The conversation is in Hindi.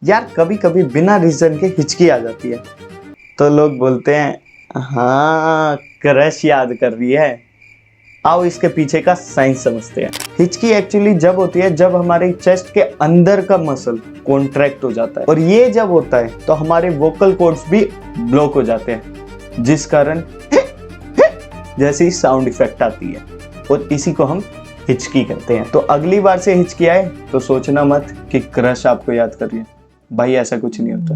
यार कभी कभी बिना रीजन के हिचकी आ जाती है तो लोग बोलते हैं हाँ क्रश याद कर रही है। आओ इसके पीछे का साइंस समझते हैं। हिचकी एक्चुअली जब होती है जब हमारे चेस्ट के अंदर का मसल कॉन्ट्रैक्ट हो जाता है, और ये जब होता है तो हमारे वोकल कॉर्ड्स भी ब्लॉक हो जाते हैं, जिस कारण जैसी साउंड इफेक्ट आती है, और इसी को हम हिचकी कहते हैं। तो अगली बार से हिचकी आए तो सोचना मत कि क्रश आपको याद कर रही है, भाई ऐसा कुछ नहीं होता।